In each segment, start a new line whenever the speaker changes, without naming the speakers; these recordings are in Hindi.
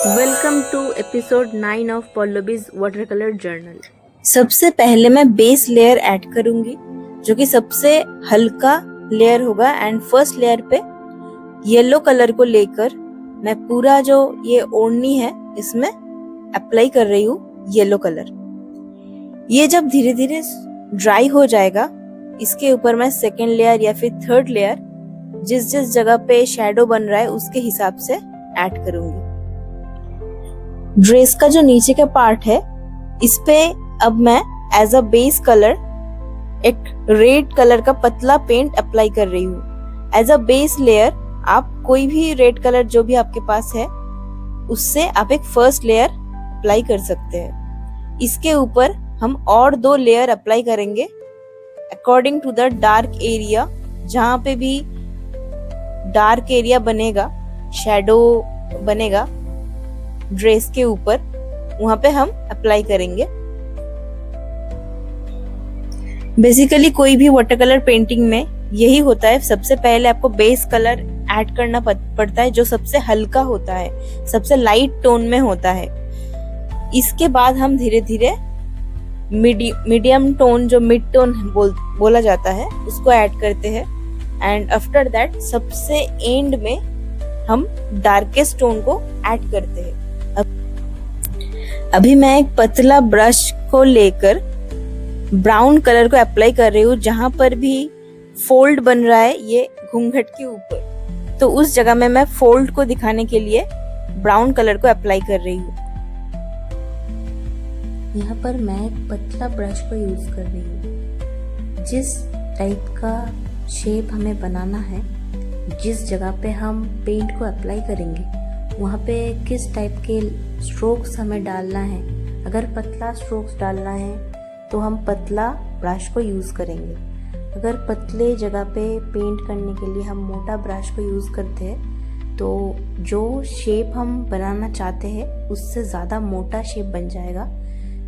Welcome to episode 9 of Pallavi's water colour journal.
सबसे पहले मैं बेस लेयर ऐड करूंगी जो कि सबसे हल्का लेयर होगा एंड फर्स्ट लेयर पे येलो कलर को लेकर मैं पूरा जो ये ओढ़नी है इसमें अप्लाई कर रही हूँ येलो कलर। ये जब धीरे धीरे ड्राई हो जाएगा इसके ऊपर मैं सेकेंड लेयर या फिर थर्ड लेयर जिस जिस जगह पे शैडो बन रहा है उसके हिसाब से ऐड करूंगी। ड्रेस का जो नीचे का पार्ट है इस पे अब मैं एज अ बेस कलर एक रेड कलर का पतला पेंट अप्लाई कर रही हूँ। एज अ बेस लेयर आप कोई भी रेड कलर जो भी आपके पास है उससे आप एक फर्स्ट लेयर अप्लाई कर सकते हैं। इसके ऊपर हम और 2 लेयर अप्लाई करेंगे according to the dark area. जहाँ पे भी डार्क एरिया बनेगा, शैडो बनेगा ड्रेस के ऊपर, वहां पे हम अप्लाई करेंगे। बेसिकली कोई भी वाटर कलर पेंटिंग में यही होता है, सबसे पहले आपको बेस कलर ऐड करना पड़ता है जो सबसे हल्का होता है, सबसे लाइट टोन में होता है। इसके बाद हम धीरे धीरे मीडियम टोन जो मिड टोन बोला जाता है उसको ऐड करते हैं एंड आफ्टर दैट सबसे एंड में हम डार्केस्ट टोन को ऐड करते हैं। अभी मैं एक पतला ब्रश को लेकर ब्राउन कलर को अप्लाई कर रही हूँ। जहां पर भी फोल्ड बन रहा है ये घूंघट के ऊपर, तो उस जगह में मैं फोल्ड को दिखाने के लिए ब्राउन कलर को अप्लाई कर रही हूँ।
यहाँ पर मैं एक पतला ब्रश को यूज कर रही हूँ। जिस टाइप का शेप हमें बनाना है, जिस जगह पे हम पेंट को अप्लाई करेंगे वहाँ पे किस टाइप के स्ट्रोक्स हमें डालना है। अगर पतला स्ट्रोक्स डालना है तो हम पतला ब्रश को यूज़ करेंगे। अगर पतले जगह पे पेंट करने के लिए हम मोटा ब्रश को यूज़ करते हैं तो जो शेप हम बनाना चाहते हैं उससे ज़्यादा मोटा शेप बन जाएगा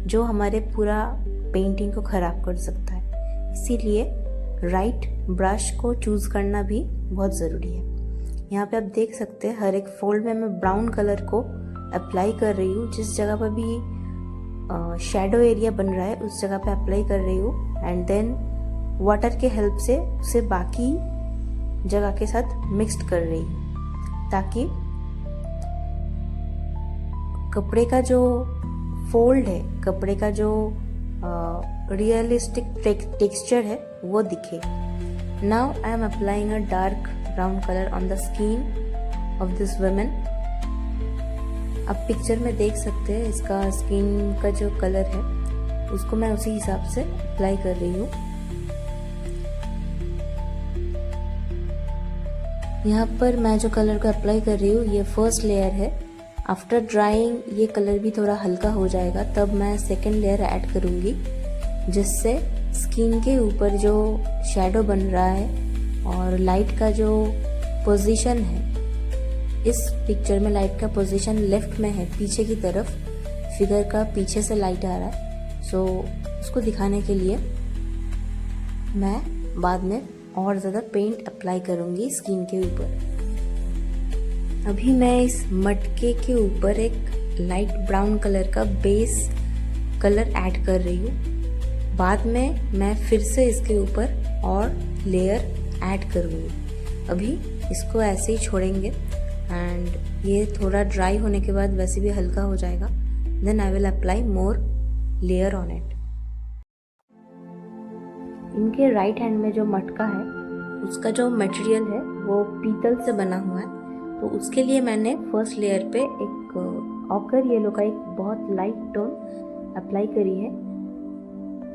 जो हमारे पूरा पेंटिंग को ख़राब कर सकता है। इसीलिए राइट ब्रश को चूज़ करना भी बहुत ज़रूरी है। यहाँ पे आप देख सकते हैं हर एक फोल्ड में मैं ब्राउन कलर को अप्लाई कर रही हूँ। जिस जगह पर भी शैडो एरिया बन रहा है उस जगह पे अप्लाई कर रही हूँ एंड देन वाटर के हेल्प से उसे बाकी जगह के साथ मिक्स्ड कर रही हूँ ताकि कपड़े का जो फोल्ड है, कपड़े का जो रियलिस्टिक टेक्सचर है वो दिखे। Now I am applying a dark brown colour on the skin of this women. आप पिक्चर में देख सकते हैं इसका स्किन का जो कलर है उसको मैं उसी हिसाब से अप्लाई कर रही हूँ। यहाँ पर मैं जो कलर को अप्लाई कर रही हूँ ये फर्स्ट लेयर है। आफ्टर ड्राइंग ये कलर भी थोड़ा हल्का हो जाएगा तब मैं सेकेंड लेयर ऐड करूँगी जिससे स्किन के ऊपर जो शैडो बन रहा है और लाइट का जो पोजीशन है, इस पिक्चर में लाइट का पोजीशन लेफ्ट में है, पीछे की तरफ फिगर का पीछे से लाइट आ रहा है। सो उसको दिखाने के लिए मैं बाद में और ज़्यादा पेंट अप्लाई करूँगी स्किन के ऊपर। अभी मैं इस मटके के ऊपर एक लाइट ब्राउन कलर का बेस कलर ऐड कर रही हूँ। बाद में मैं फिर से इसके ऊपर और लेयर ऐड करूँगी। अभी इसको ऐसे ही छोड़ेंगे एंड ये थोड़ा ड्राई होने के बाद वैसे भी हल्का हो जाएगा। Then I will apply more layer on it. इनके राइट हैंड में जो मटका है उसका जो मटेरियल है वो पीतल से बना हुआ है, तो उसके लिए मैंने फर्स्ट लेयर पे एक ऑकर येलो का एक बहुत लाइट टोन अप्लाई करी है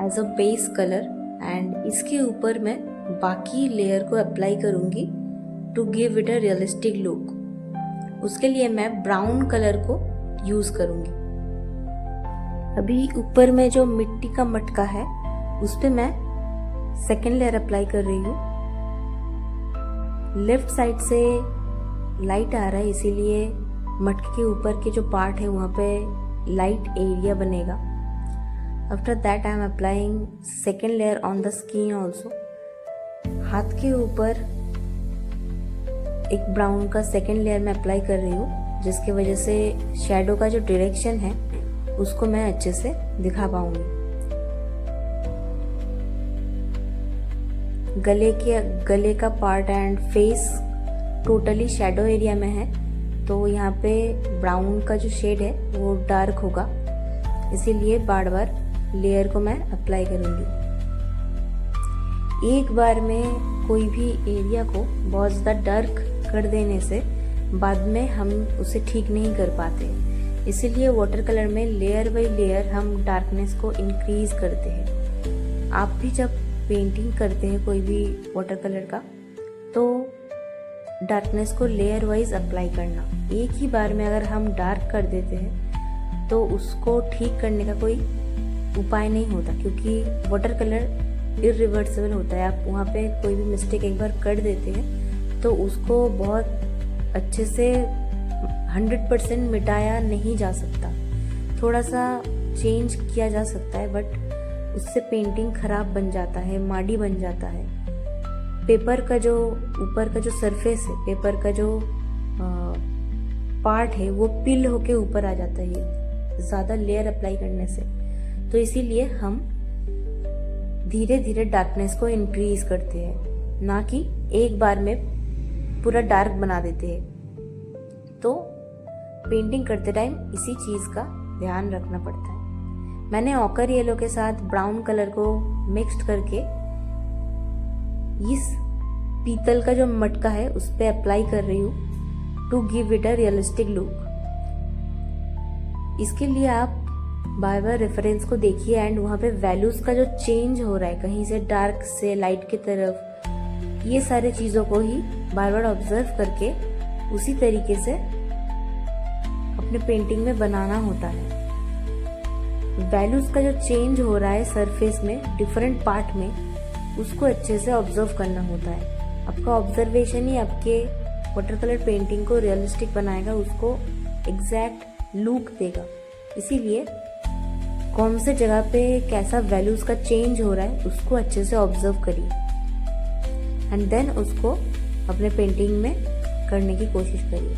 as a base colour and इसके ऊपर मैं बाकी लेयर को अप्लाई करूँगी to give it a realistic look. उसके लिए मैं ब्राउन कलर को यूज़ करूँगी। अभी ऊपर में जो मिट्टी का मटका है उस पर मैं सेकेंड लेयर अप्लाई कर रही हूँ। लेफ्ट साइड से लाइट आ रहा है इसीलिए मटके के ऊपर के जो पार्ट है वहाँ पे लाइट एरिया बनेगा। After that I am applying second layer on the skin also. हाथ के ऊपर एक ब्राउन का सेकेंड लेयर में अप्लाई कर रही हूँ जिसकी वजह से शैडो का जो डायरेक्शन है उसको मैं अच्छे से दिखा पाऊंगी। गले का part and face totally shadow area में है, तो यहाँ पे ब्राउन का जो शेड है वो डार्क होगा, इसीलिए बार बार लेयर को मैं अप्लाई करूँगी। एक बार में कोई भी एरिया को बहुत ज़्यादा डार्क कर देने से बाद में हम उसे ठीक नहीं कर पाते, इसीलिए वाटर कलर में लेयर बाई लेयर हम डार्कनेस को इंक्रीज करते हैं। आप भी जब पेंटिंग करते हैं कोई भी वाटर कलर का, तो डार्कनेस को लेयर वाइज अप्लाई करना। एक ही बार में अगर हम डार्क कर देते हैं तो उसको ठीक करने का कोई उपाय नहीं होता, क्योंकि वाटर कलर इरिवर्सिबल होता है। आप वहाँ पे कोई भी मिस्टेक एक बार कर देते हैं तो उसको बहुत अच्छे से 100% मिटाया नहीं जा सकता। थोड़ा सा चेंज किया जा सकता है, बट उससे पेंटिंग खराब बन जाता है, माड़ी बन जाता है। पेपर का जो ऊपर का जो सरफेस है, पेपर का जो पार्ट है वो पिल होके ऊपर आ जाता है ज़्यादा लेयर अप्लाई करने से। तो इसीलिए हम धीरे धीरे डार्कनेस को इंक्रीज करते हैं, ना कि एक बार में पूरा डार्क बना देते हैं। तो पेंटिंग करते टाइम इसी चीज़ का ध्यान रखना पड़ता है। मैंने ऑकर येलो के साथ ब्राउन कलर को मिक्स्ड करके इस पीतल का जो मटका है उस पे अप्लाई कर रही हूँ to give it a realistic look. इसके लिए आप बार बार रेफरेंस को देखिए एंड वहाँ पे वैल्यूज का जो चेंज हो रहा है कहीं से डार्क से लाइट की तरफ, ये सारे चीज़ों को ही बार बार ऑब्जर्व करके उसी तरीके से अपने पेंटिंग में बनाना होता है। वैल्यूज का जो चेंज हो रहा है सरफेस में डिफरेंट पार्ट में, उसको अच्छे से ऑब्जर्व करना होता है। आपका ऑब्जर्वेशन ही आपके वाटर कलर पेंटिंग को रियलिस्टिक बनाएगा, उसको एग्जैक्ट लुक देगा। इसीलिए कौन से जगह पे कैसा वैल्यूज का चेंज हो रहा है उसको अच्छे से ऑब्जर्व करिए एंड देन उसको अपने पेंटिंग में करने की कोशिश करिए।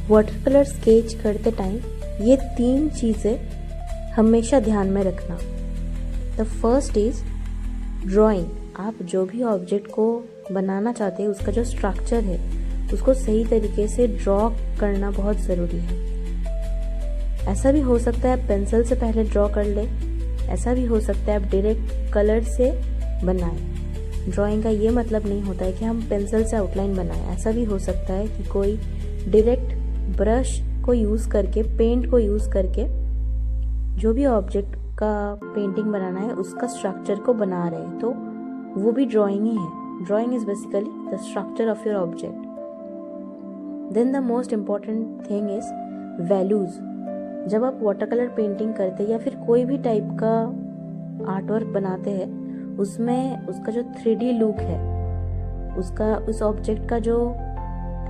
वाटर कलर स्केच करते टाइम ये 3 चीज़ें हमेशा ध्यान में रखना। The first is drawing. आप जो भी ऑब्जेक्ट को बनाना चाहते हैं उसका जो स्ट्रक्चर है उसको सही तरीके से ड्रॉ करना बहुत ज़रूरी है। ऐसा भी हो सकता है आप पेंसिल से पहले ड्रॉ कर ले, ऐसा भी हो सकता है आप डायरेक्ट कलर से बनाएं। ड्राइंग का ये मतलब नहीं होता है कि हम पेंसिल से आउटलाइन बनाएं। ऐसा भी हो सकता है कि कोई डायरेक्ट ब्रश को यूज़ करके, पेंट को यूज़ करके जो भी ऑब्जेक्ट का पेंटिंग बनाना है उसका स्ट्रक्चर को बना रहे हैं, तो वो भी ड्राइंग ही है। Drawing is basically the structure of your object. Then the most important thing is values. जब आप वाटर कलर पेंटिंग करते हैं या फिर कोई भी टाइप का आर्ट वर्क बनाते हैं, उसमें उसका जो 3D लुक है, उसका उस ऑब्जेक्ट का जो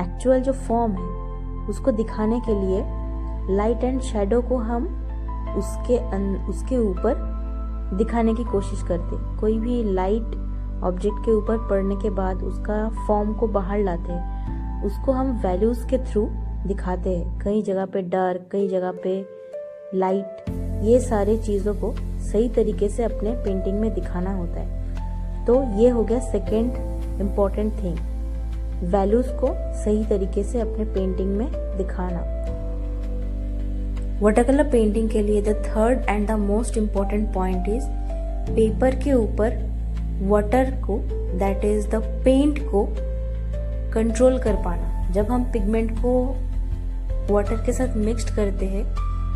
एक्चुअल जो फॉर्म है उसको दिखाने के लिए लाइट एंड शैडो को हम उसके ऊपर दिखाने की कोशिश करते हैं। कोई भी लाइट ऑब्जेक्ट के ऊपर पड़ने के बाद उसका फॉर्म को बाहर लाते हैं, उसको हम वैल्यूज के थ्रू दिखाते हैं। कई जगह पे डार्क, कई जगह पे लाइट, ये सारे चीज़ों को सही तरीके से अपने पेंटिंग में दिखाना होता है। तो ये हो गया सेकेंड इम्पॉर्टेंट थिंग, वैल्यूज को सही तरीके से अपने पेंटिंग में दिखाना। वाटर कलर पेंटिंग के लिए the third and the most important point is paper के ऊपर वाटर को, दैट इज द पेंट को कंट्रोल कर पाना। जब हम पिगमेंट को वाटर के साथ मिक्स्ड करते हैं,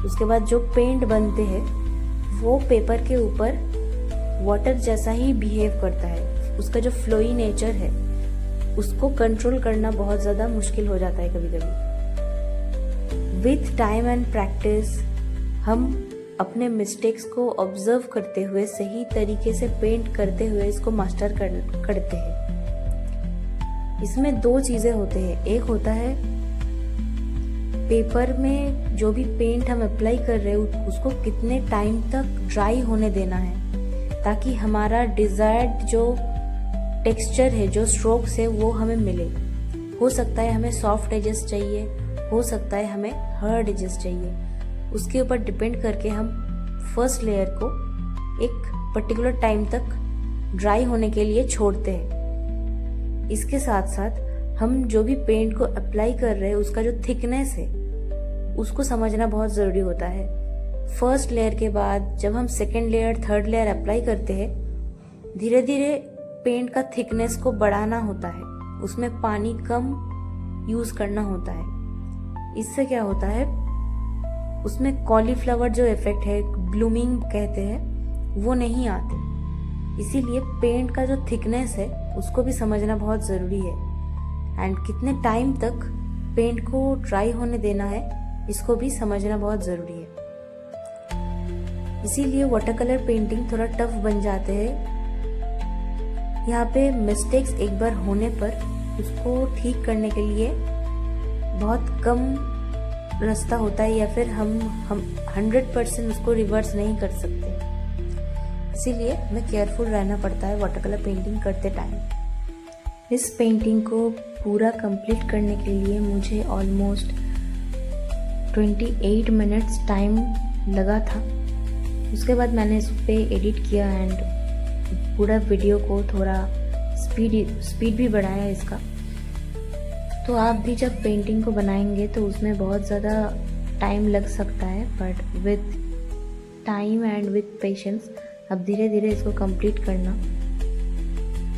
उसके बाद जो पेंट बनते हैं वो पेपर के ऊपर वाटर जैसा ही बिहेव करता है। उसका जो फ्लोई नेचर है उसको कंट्रोल करना बहुत ज़्यादा मुश्किल हो जाता है कभी कभी। विथ टाइम एंड प्रैक्टिस हम अपने मिस्टेक्स को ऑब्जर्व करते हुए सही तरीके से पेंट करते हुए इसको मास्टर करते हैं। इसमें 2 चीज़ें होते हैं। एक होता है पेपर में जो भी पेंट हम अप्लाई कर रहे हैं उसको कितने टाइम तक ड्राई होने देना है, ताकि हमारा डिज़ायर्ड जो टेक्सचर है, जो स्ट्रोक्स है वो हमें मिले। हो सकता है हमें सॉफ्ट एजेस चाहिए, हो सकता है हमें हार्ड एजेस चाहिए। उसके ऊपर डिपेंड करके हम फर्स्ट लेयर को एक पर्टिकुलर टाइम तक ड्राई होने के लिए छोड़ते हैं। इसके साथ साथ हम जो भी पेंट को अप्लाई कर रहे हैं उसका जो थिकनेस है उसको समझना बहुत ज़रूरी होता है। फर्स्ट लेयर के बाद जब हम second layer, third layer apply करते हैं, धीरे धीरे पेंट का थिकनेस को बढ़ाना होता है, उसमें पानी कम यूज़ करना होता है। इससे क्या होता है, उसमें कॉलीफ्लावर जो इफेक्ट है, ब्लूमिंग कहते हैं, वो नहीं आते। इसीलिए पेंट का जो थिकनेस है उसको भी समझना बहुत ज़रूरी है एंड कितने टाइम तक पेंट को ड्राई होने देना है इसको भी समझना बहुत ज़रूरी है। इसीलिए वाटर कलर पेंटिंग थोड़ा टफ बन जाते हैं। यहाँ पे मिस्टेक्स एक बार होने पर उसको ठीक करने के लिए बहुत कम रास्ता होता है या फिर हम 100% उसको रिवर्स नहीं कर सकते। इसीलिए हमें केयरफुल रहना पड़ता है वाटर कलर पेंटिंग करते टाइम। इस पेंटिंग को पूरा कंप्लीट करने के लिए मुझे ऑलमोस्ट 28 मिनट्स टाइम लगा था। उसके बाद मैंने इस पर एडिट किया एंड पूरा वीडियो को थोड़ा स्पीड भी बढ़ाया इसका। तो आप भी जब पेंटिंग को बनाएंगे तो उसमें बहुत ज़्यादा टाइम लग सकता है, but with time and with patience अब धीरे धीरे इसको कंप्लीट करना,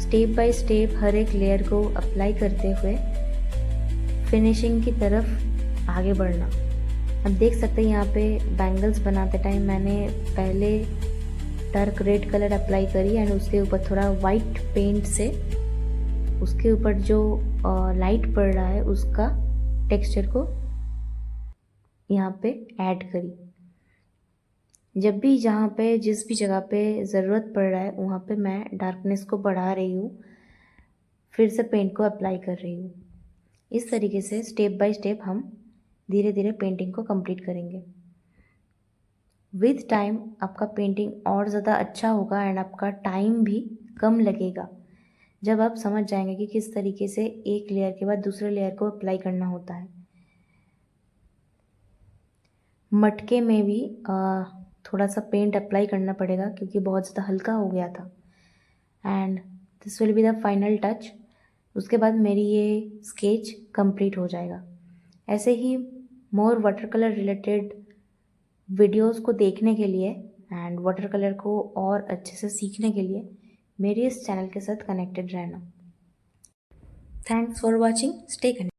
स्टेप बाय स्टेप हर एक लेयर को अप्लाई करते हुए फिनिशिंग की तरफ आगे बढ़ना। अब देख सकते हैं यहाँ पे बैंगल्स बनाते टाइम मैंने पहले डार्क रेड कलर अप्लाई करी एंड उसके ऊपर थोड़ा वाइट पेंट से उसके ऊपर जो लाइट पड़ रहा है उसका टेक्सचर को यहाँ पे ऐड करी। जब भी जहाँ पे जिस भी जगह पे ज़रूरत पड़ रहा है वहाँ पे मैं डार्कनेस को बढ़ा रही हूँ, फिर से पेंट को अप्लाई कर रही हूँ। इस तरीके से स्टेप बाय स्टेप हम धीरे धीरे पेंटिंग को कंप्लीट करेंगे। विद टाइम आपका पेंटिंग और ज़्यादा अच्छा होगा एंड आपका टाइम भी कम लगेगा जब आप समझ जाएंगे कि किस तरीके से एक लेयर के बाद दूसरे लेयर को अप्लाई करना होता है। मटके में भी थोड़ा सा पेंट अप्लाई करना पड़ेगा क्योंकि बहुत ज़्यादा हल्का हो गया था and this will be the final touch. उसके बाद मेरी ये स्केच कंप्लीट हो जाएगा। ऐसे ही more water colour related videos को देखने के लिए एंड वाटर कलर को और अच्छे से सीखने के लिए मेरे इस चैनल के साथ कनेक्टेड रहना। Thanks for watching, stay connected.